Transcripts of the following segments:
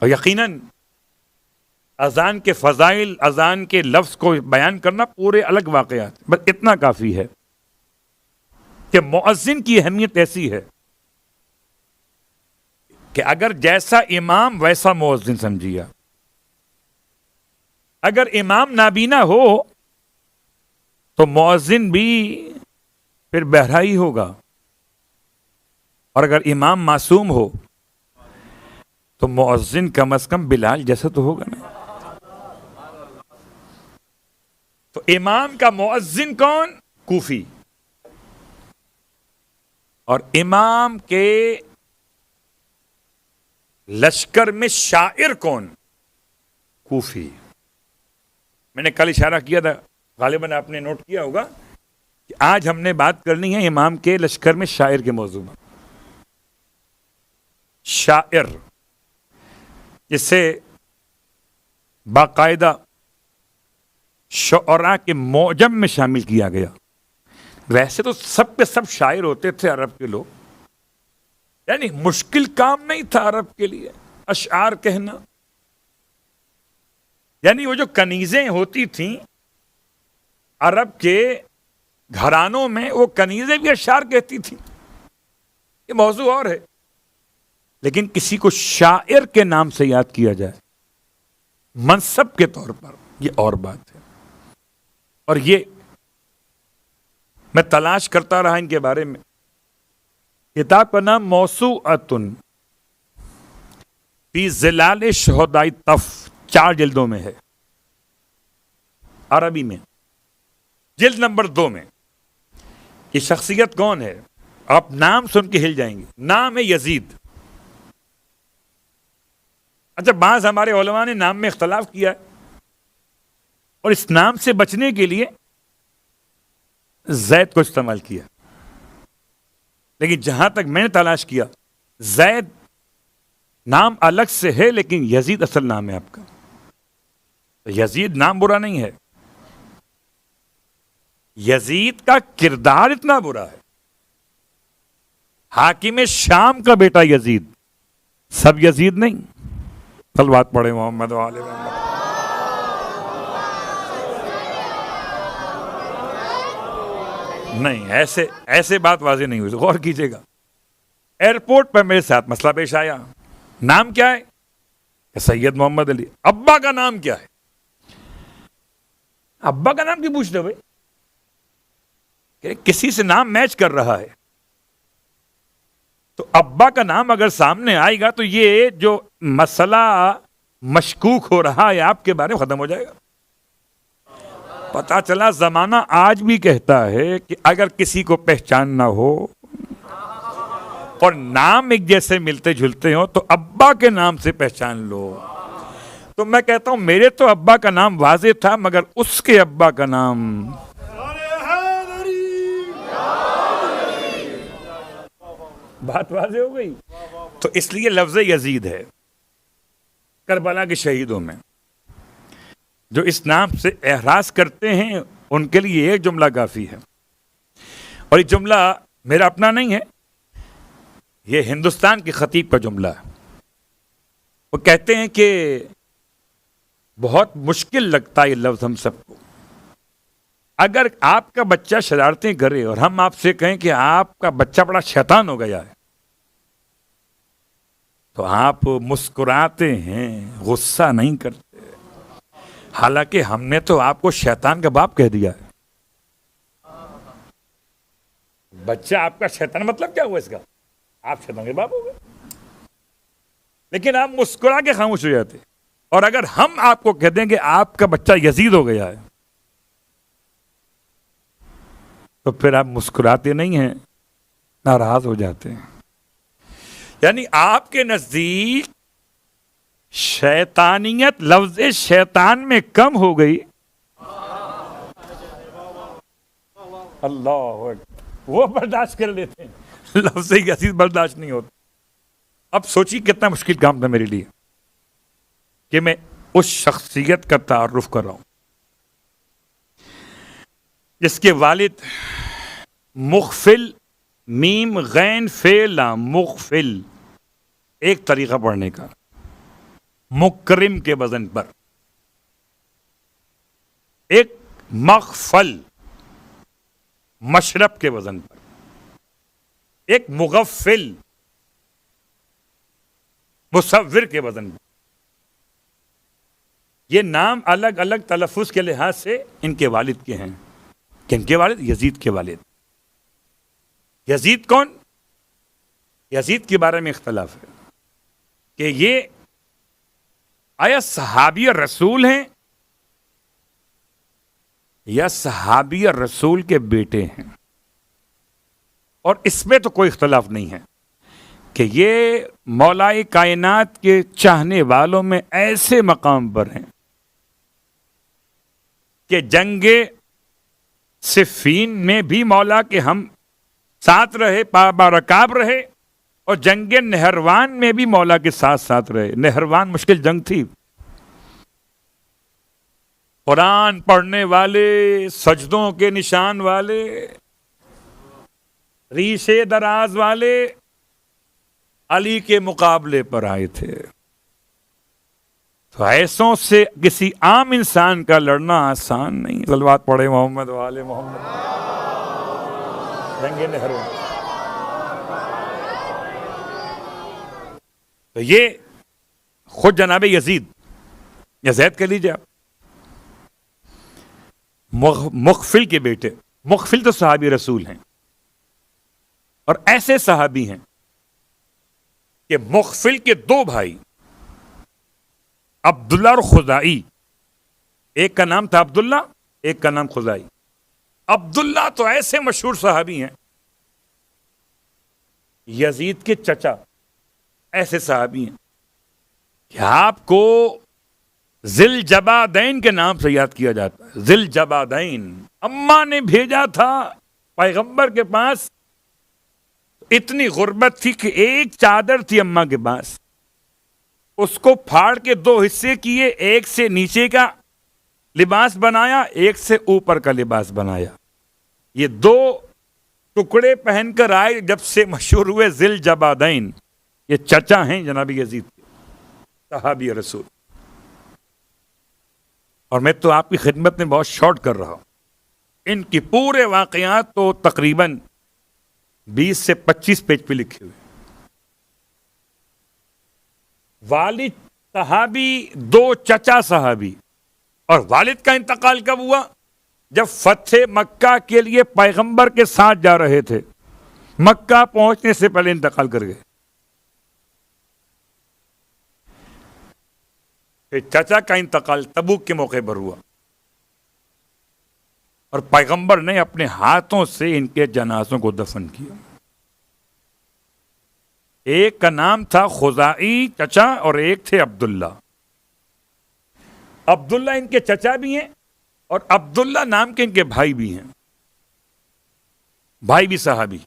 اور یقیناً اذان کے فضائل، اذان کے لفظ کو بیان کرنا پورے الگ واقعات، بس اتنا کافی ہے کہ مؤذن کی اہمیت ایسی ہے کہ اگر جیسا امام ویسا مؤذن سمجھیے. اگر امام نابینا ہو تو مؤذن بھی پھر بہرا ہی ہوگا، اور اگر امام معصوم ہو تو مؤذن کم از کم بلال جیسا تو ہوگا نا. تو امام کا مؤذن کون؟ کوفی. اور امام کے لشکر میں شاعر کون؟ کوفی. میں نے کل اشارہ کیا تھا، غالباً آپ نے نوٹ کیا ہوگا کہ آج ہم نے بات کرنی ہے امام کے لشکر میں شاعر کے موضوع میں. شاعر جسے باقاعدہ شعراء کے معجم میں شامل کیا گیا. ویسے تو سب کے سب شاعر ہوتے تھے عرب کے لوگ، یعنی مشکل کام نہیں تھا عرب کے لیے اشعار کہنا. یعنی وہ جو کنیزیں ہوتی تھیں عرب کے گھرانوں میں، وہ کنیزیں بھی اشعار کہتی تھیں. یہ موضوع اور ہے، لیکن کسی کو شاعر کے نام سے یاد کیا جائے منصب کے طور پر، یہ اور بات ہے. اور یہ میں تلاش کرتا رہا ان کے بارے میں. کتاب کا نام موسوعۃ فی ظلال شہداء طف، 4 جلدوں میں ہے عربی میں. جلد نمبر 2 میں یہ شخصیت کون ہے؟ آپ نام سن کے ہل جائیں گے. نام ہے یزید. اچھا، بعض ہمارے علماء نے نام میں اختلاف کیا ہے اور اس نام سے بچنے کے لیے زید کو استعمال کیا، لیکن جہاں تک میں نے تلاش کیا زید نام الگ سے ہے، لیکن یزید اصل نام ہے آپ کا. یزید نام برا نہیں ہے، یزید کا کردار اتنا برا ہے. حاکم شام کا بیٹا یزید، سب یزید نہیں. صلوات پڑھے محمد و آل محمد. نہیں، ایسے بات واضح نہیں ہوئی، غور کیجیے گا. ایئرپورٹ پر میرے ساتھ مسئلہ پیش آیا. نام کیا ہے؟ کہ سید محمد علی. ابا کا نام کیا ہے؟ ابا کا نام کیوں پوچھ رہے بھائی؟ کہ کسی سے نام میچ کر رہا ہے تو ابا کا نام اگر سامنے آئے گا تو یہ جو مسئلہ مشکوک ہو رہا ہے آپ کے بارے میں ختم ہو جائے گا. پتا چلا زمانہ آج بھی کہتا ہے کہ اگر کسی کو پہچاننا ہو اور نام ایک جیسے ملتے جھلتے ہوں تو ابا کے نام سے پہچان لو. تو میں کہتا ہوں میرے تو ابا کا نام واضح تھا، مگر اس کے ابا کا نام بات واضح ہو گئی. تو اس لیے لفظ یزید ہے. کربلا کے شہیدوں میں جو اس نام سے احراز کرتے ہیں ان کے لیے ایک جملہ کافی ہے، اور یہ جملہ میرا اپنا نہیں ہے، یہ ہندوستان کے خطیب کا جملہ ہے. وہ کہتے ہیں کہ بہت مشکل لگتا ہے یہ لفظ ہم سب کو. اگر آپ کا بچہ شرارتیں کرے اور ہم آپ سے کہیں کہ آپ کا بچہ بڑا شیطان ہو گیا ہے تو آپ مسکراتے ہیں، غصہ نہیں کرتے، حالانکہ ہم نے تو آپ کو شیطان کا باپ کہہ دیا ہے. بچہ آپ کا شیطان مطلب کیا ہوا اس کا؟ آپ شیطان کے باپ ہو گئے. لیکن آپ مسکرا کے خاموش ہو جاتے. اور اگر ہم آپ کو کہہ دیں کہ آپ کا بچہ یزید ہو گیا ہے تو پھر آپ مسکراتے نہیں ہیں، ناراض ہو جاتے ہیں. یعنی آپ کے نزدیک شیطانیت لفظ شیطان میں کم ہو گئی. اللہ وہ برداشت کر لیتے ہیں، لفظ یزید برداشت نہیں ہوتا. اب سوچیے کتنا مشکل کام تھا میرے لیے کہ میں اس شخصیت کا تعارف کر رہا ہوں جس کے والد مغفل، میم غین فعل مغفل، ایک طریقہ پڑھنے کا. مکرم کے وزن پر، ایک مغفل مشرب کے وزن پر، ایک مغفل مصور کے وزن پر. یہ نام الگ الگ تلفظ کے لحاظ سے ان کے والد کے ہیں. کن کے والد؟ یزید کے والد. یزید کون؟ یزید کے بارے میں اختلاف ہے کہ یہ آیا صحابی رسول ہیں یا صحابی رسول کے بیٹے ہیں. اور اس میں تو کوئی اختلاف نہیں ہے کہ یہ مولائے کائنات کے چاہنے والوں میں ایسے مقام پر ہیں کہ جنگ صفین میں بھی مولا کے ہم ساتھ رہے، بارکاب رہے، اور جنگ نہروان میں بھی مولا کے ساتھ ساتھ رہے. نہروان مشکل جنگ تھی. قرآن پڑھنے والے، سجدوں کے نشان والے، ریشے دراز والے علی کے مقابلے پر آئے تھے. تو ایسوں سے کسی عام انسان کا لڑنا آسان نہیں. صلوات پڑھے محمد والے محمد. جنگ نہروان. تو یہ خود جناب یزید یا زید کہہ لیجیے آپ، مغفل کے بیٹے. مغفل تو صحابی رسول ہیں، اور ایسے صحابی ہیں کہ مغفل کے دو بھائی عبداللہ اور خزائی، ایک کا نام تھا عبداللہ، ایک کا نام خزائی. عبداللہ تو ایسے مشہور صحابی ہیں. یزید کے چچا ایسے صحابی ہیں کہ آپ کو ذی الجبادین کے نام سے یاد کیا جاتا ہے. ذی الجبادین. اماں نے بھیجا تھا پیغمبر کے پاس. اتنی غربت تھی کہ ایک چادر تھی اماں کے پاس، اس کو پھاڑ کے دو حصے کیے، ایک سے نیچے کا لباس بنایا، ایک سے اوپر کا لباس بنایا. یہ دو ٹکڑے پہن کر آئے، جب سے مشہور ہوئے ذی الجبادین. یہ چچا ہیں جناب یزید کے، صحابی رسول. اور میں تو آپ کی خدمت میں بہت شارٹ کر رہا ہوں. ان کی پورے واقعات تو تقریباً 20 سے 25 پیج پہ لکھے ہوئے. والد صحابی، دو چچا صحابی. اور والد کا انتقال کب ہوا؟ جب فتح مکہ کے لیے پیغمبر کے ساتھ جا رہے تھے. مکہ پہنچنے سے پہلے انتقال کر گئے. پھر چچا کا انتقال تبوک کے موقع پر ہوا، اور پیغمبر نے اپنے ہاتھوں سے ان کے جنازوں کو دفن کیا. ایک کا نام تھا خزائی چچا، اور ایک تھے عبداللہ. عبداللہ ان کے چچا بھی ہیں، اور عبداللہ نام کے ان کے بھائی بھی ہیں. بھائی بھی صحابی،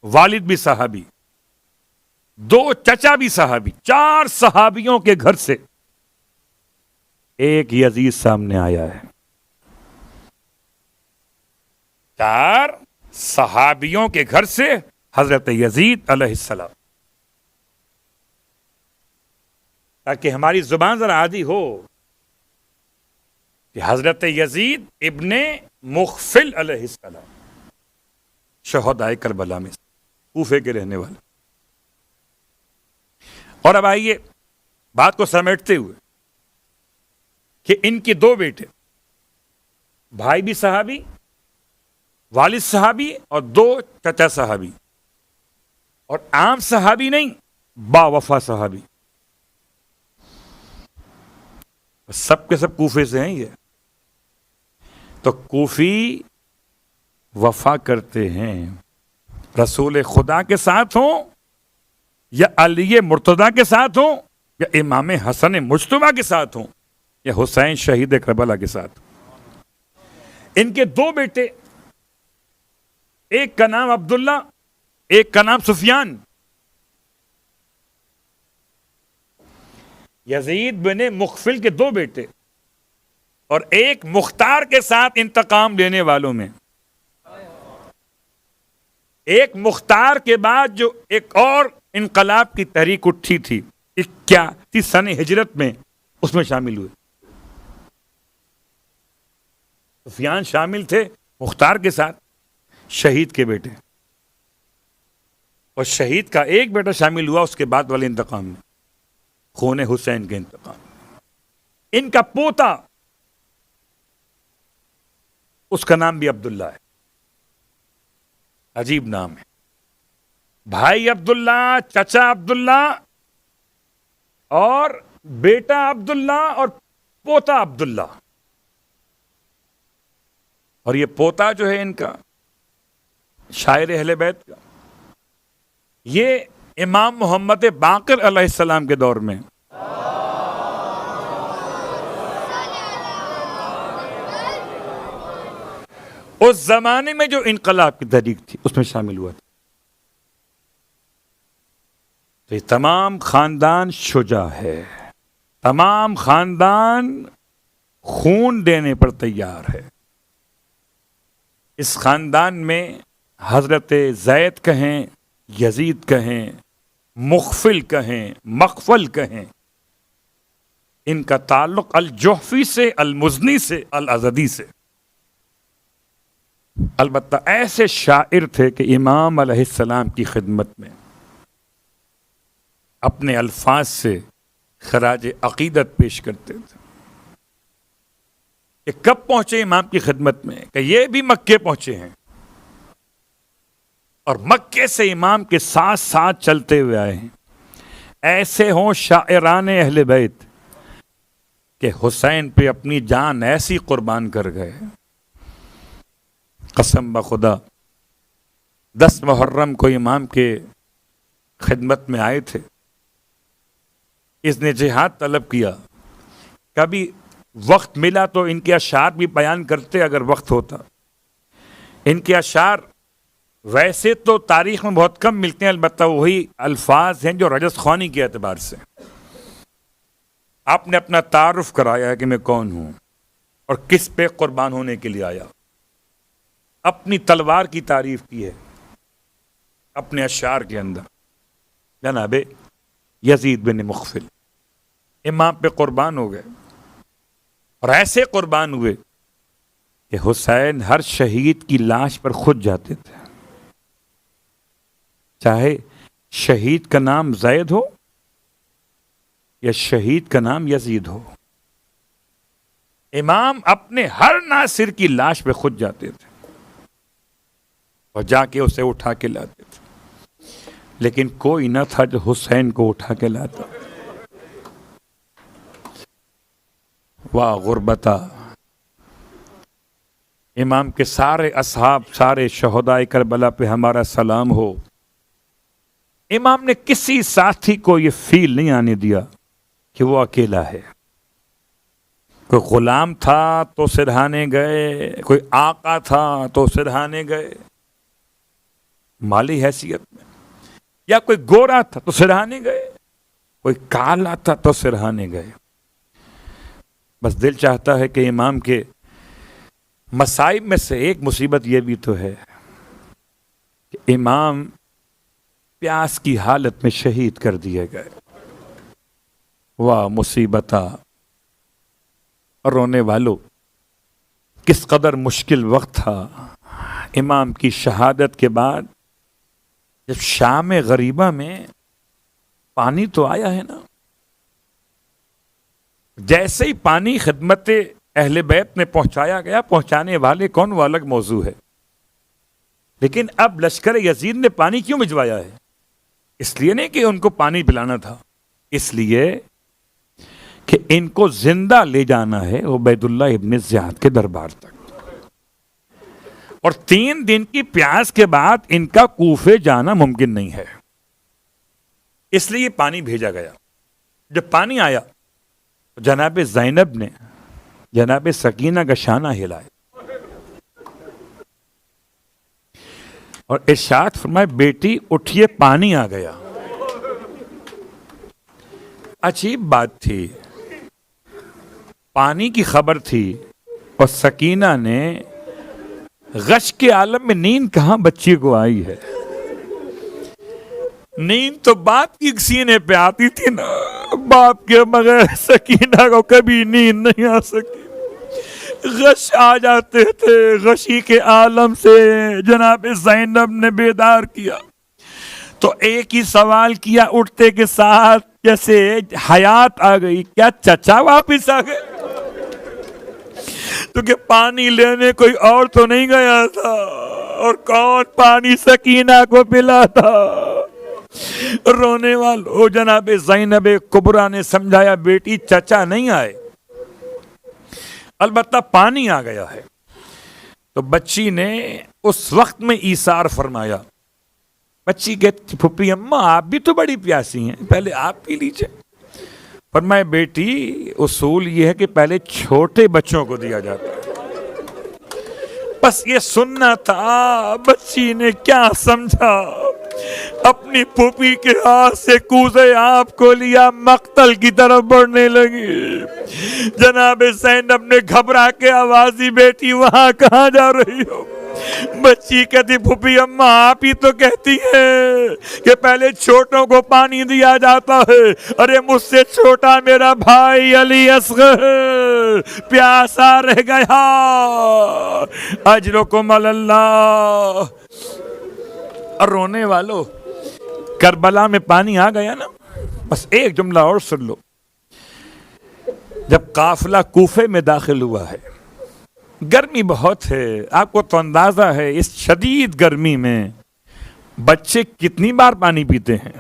والد بھی صحابی، دو چچا بھی صحابی. 4 صحابیوں کے گھر سے ایک یزید سامنے آیا ہے. 4 صحابیوں کے گھر سے حضرت یزید علیہ السلام. تاکہ ہماری زبان ذرا عادی ہو کہ حضرت یزید ابن مغفل علیہ السلام، شہدائے کربلا میں کوفے کے رہنے والے. اور اب آئیے بات کو سمیٹتے ہوئے کہ ان کے 2 بیٹے، بھائی بھی صحابی، والد صحابی، اور 2 چچا صحابی. اور عام صحابی نہیں، با وفا صحابی. سب کے سب کوفے سے ہیں. یہ تو کوفی وفا کرتے ہیں، رسول خدا کے ساتھ ہوں یا علی مرتضیٰ کے ساتھ ہوں یا امام حسن مجتبیٰ کے ساتھ ہوں یا حسین شہید کربلا کے ساتھ. ان کے 2 بیٹے، ایک کا نام عبداللہ، ایک کا نام سفیان. یزید بن مغفل کے 2 بیٹے، اور ایک مختار کے ساتھ انتقام لینے والوں میں. ایک مختار کے بعد جو ایک اور انقلاب کی تحریک اٹھی تھی، 81 سن ہجرت میں اس میں شامل ہوئے. سفیان شامل تھے مختار کے ساتھ، شہید کے بیٹے، اور شہید کا ایک بیٹا شامل ہوا اس کے بعد والے انتقام میں، خون حسین کے انتقام. ان کا پوتا، اس کا نام بھی عبداللہ ہے. عجیب نام ہے. بھائی عبداللہ، چچا عبداللہ، اور بیٹا عبداللہ، اور پوتا عبداللہ. اور یہ پوتا جو ہے ان کا، شاعر اہل بیت کا، یہ امام محمد باقر علیہ السلام کے دور میں، اس زمانے میں جو انقلاب کی تحریک تھی اس میں شامل ہوا تھا. تو یہ تمام خاندان شجاع ہے، تمام خاندان خون دینے پر تیار ہے. اس خاندان میں حضرت زید کہیں، یزید کہیں، مخفل کہیں، مخفل کہیں، ان کا تعلق الجحفی سے، المزنی سے، الازدی سے. البتہ ایسے شاعر تھے کہ امام علیہ السلام کی خدمت میں اپنے الفاظ سے خراج عقیدت پیش کرتے تھے. کہ کب پہنچے امام کی خدمت میں؟ کہ یہ بھی مکے پہنچے ہیں اور مکے سے امام کے ساتھ ساتھ چلتے ہوئے آئے ہیں. ایسے ہوں شاعران اہل بیت کہ حسین پہ اپنی جان ایسی قربان کر گئے. قسم بخدا 10 محرم کو امام کے خدمت میں آئے تھے. اس نے جہاد طلب کیا. کبھی وقت ملا تو ان کے اشعار بھی بیان کرتے اگر وقت ہوتا. ان کے اشعار ویسے تو تاریخ میں بہت کم ملتے ہیں، البتہ وہی الفاظ ہیں جو رجس خوانی کے اعتبار سے آپ نے اپنا تعارف کرایا ہے کہ میں کون ہوں اور کس پہ قربان ہونے کے لیے آیا. اپنی تلوار کی تعریف کی ہے اپنے اشعار کے اندر. جناب یزید بن مخفل امام پہ قربان ہو گئے، اور ایسے قربان ہوئے کہ حسین ہر شہید کی لاش پر خود جاتے تھے، چاہے شہید کا نام زید ہو یا شہید کا نام یزید ہو. امام اپنے ہر ناصر کی لاش پہ خود جاتے تھے اور جا کے اسے اٹھا کے لاتے تھے. لیکن کوئی نہ تھا جو حسین کو اٹھا کے لاتا. واہ غربتا. امام کے سارے اصحاب، سارے شہدائے کربلا پہ ہمارا سلام ہو. امام نے کسی ساتھی کو یہ فیل نہیں آنے دیا کہ وہ اکیلا ہے. کوئی غلام تھا تو سرہانے گئے، کوئی آقا تھا تو سرہانے گئے مالی حیثیت میں، یا کوئی گورا تھا تو سرہانے گئے، کوئی کالا تھا تو سرہانے گئے. بس دل چاہتا ہے کہ امام کے مصائب میں سے ایک مصیبت یہ بھی تو ہے کہ امام پیاس کی حالت میں شہید کر دیے گئے. واہ مصیبتہ. رونے والوں، کس قدر مشکل وقت تھا امام کی شہادت کے بعد، جب شام غریبہ میں پانی تو آیا ہے نا. جیسے ہی پانی خدمت اہل بیت میں پہنچایا گیا، پہنچانے والے کون وہ الگ موضوع ہے، لیکن اب لشکر یزید نے پانی کیوں بھجوایا ہے؟ اس لیے نہیں کہ ان کو پانی پلانا تھا، اس لیے کہ ان کو زندہ لے جانا ہے عبید اللہ ابن زیاد کے دربار تک، اور 3 دن کی پیاس کے بعد ان کا کوفے جانا ممکن نہیں ہے. اس لیے پانی بھیجا گیا. جب پانی آیا تو جناب زینب نے جناب سکینہ کا شانہ ہلائے اور ارشاد فرمائے، بیٹی اٹھیے پانی آ گیا. عجیب بات تھی، پانی کی خبر تھی اور سکینہ نے غش کے عالم میں نیند کہاں بچی کو آئی ہے. نیند تو باپ کی سینے پہ آتی تھی نا، باپ کے بغیر سکینہ کو کبھی نیند نہیں آ سکی، غش آ جاتے تھے۔ غشی کے عالم سے جناب زینب نے بیدار کیا تو ایک ہی سوال کیا اٹھتے کے ساتھ، جیسے حیات آ گئی، کیا چچا واپس آ گئے؟ تو کہ پانی لینے کوئی اور تو نہیں گیا تھا، اور کون پانی سکینہ کو پلا تھا؟ رونے والوں جناب زینب کبریٰ نے سمجھایا، بیٹی چچا نہیں آئے، البتہ پانی آ گیا ہے۔ تو بچی نے اس وقت میں ایثار فرمایا۔ بچی کہتی، پھپھی اماں آپ بھی تو بڑی پیاسی ہیں، پہلے آپ پی لیجئے۔ فرمایا بیٹی اصول یہ ہے کہ پہلے چھوٹے بچوں کو دیا جاتا ہے۔ بس یہ سننا تھا، بچی نے کیا سمجھا، اپنی پھوپھی کے ہاتھ سے کوزے آپ کو لیا، مقتل کی طرف بڑھنے لگی۔ جناب زینب نے گھبرا کے آواز دی، بیٹی وہاں کہاں جا رہی ہو؟ بچی کہتی، پھوپھی اماں آپ ہی تو کہتی ہیں کہ پہلے چھوٹوں کو پانی دیا جاتا ہے، ارے مجھ سے چھوٹا میرا بھائی علی اصغر پیاسا رہ گیا، اجرکم اللہ۔ اور رونے والوں کربلا میں پانی آ گیا نا، بس ایک جملہ اور سن لو۔ جب قافلہ کوفے میں داخل ہوا ہے، گرمی بہت ہے، آپ کو تو اندازہ ہے اس شدید گرمی میں بچے کتنی بار پانی پیتے ہیں۔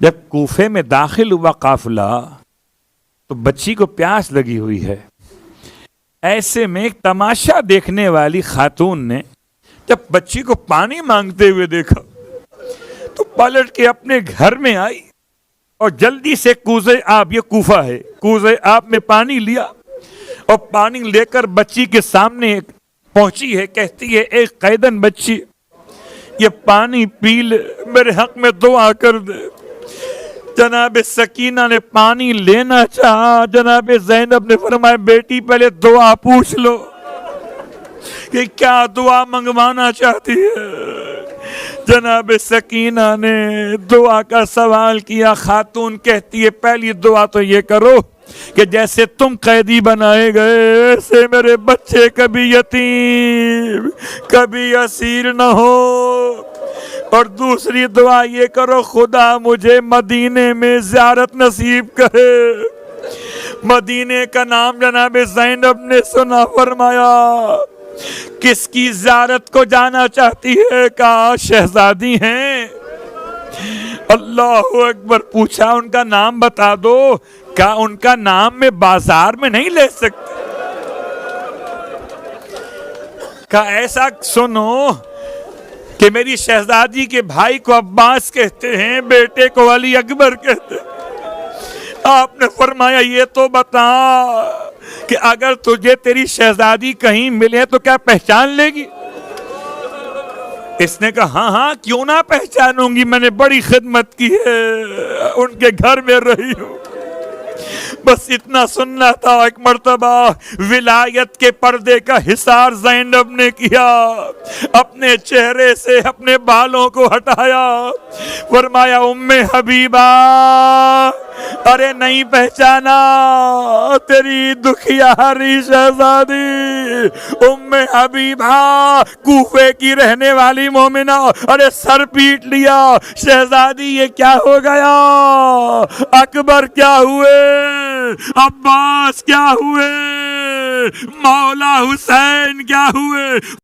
جب کوفے میں داخل ہوا قافلہ تو بچی کو پیاس لگی ہوئی ہے، ایسے میں ایک تماشا دیکھنے والی خاتون نے جب بچی کو پانی مانگتے ہوئے دیکھا تو پلٹ کے اپنے گھر میں آئی اور جلدی سے کوزے آب، یہ کوفہ ہے، کوزے آب میں پانی لیا اور پانی لے کر بچی کے سامنے پہنچی ہے، کہتی ہے ایک قیدن بچی یہ پانی پی لے، میرے حق میں دعا کر دے۔ جناب سکینہ نے پانی لینا چاہا، جناب زینب نے فرمایا بیٹی پہلے دعا پوچھ لو کہ کیا دعا منگوانا چاہتی ہے۔ جناب سکینہ نے دعا کا سوال کیا۔ خاتون کہتی ہے پہلی دعا تو یہ کرو کہ جیسے تم قیدی بنائے گئے ایسے میرے بچے کبھی یتیم کبھی اسیر نہ ہو، اور دوسری دعا یہ کرو خدا مجھے مدینے میں زیارت نصیب کرے۔ مدینے کا نام جناب زینب نے سنا، فرمایا کس کی زیارت کو جانا چاہتی ہے؟ کہا شہزادی ہیں۔ اللہ اکبر، پوچھا ان کا نام بتا دو، کہا ان کا نام میں بازار میں نہیں لے سکتے۔ کہا ایسا سنو کہ میری شہزادی کے بھائی کو عباس کہتے ہیں، بیٹے کو علی اکبر کہتے ہیں۔ آپ نے فرمایا یہ تو بتا کہ اگر تجھے تیری شہزادی کہیں ملے تو کیا پہچان لے گی؟ اس نے کہا ہاں ہاں کیوں نہ پہچانوں گی، میں نے بڑی خدمت کی ہے، ان کے گھر میں رہی ہوں۔ بس اتنا سننا تھا۔ ایک مرتبہ ولایت کے پردے کا حصار زینب نے کیا، اپنے چہرے سے اپنے بالوں کو ہٹایا، فرمایا ام حبیبہ، ارے نہیں پہچانا تیری دکھیاری شہزادی ام حبیبہ، کوفے کی رہنے والی مومنہ، ارے سر پیٹ لیا، شہزادی یہ کیا ہو گیا؟ اکبر کیا ہوئے؟ عباس کیا ہوئے؟ مولا حسین کیا ہوئے؟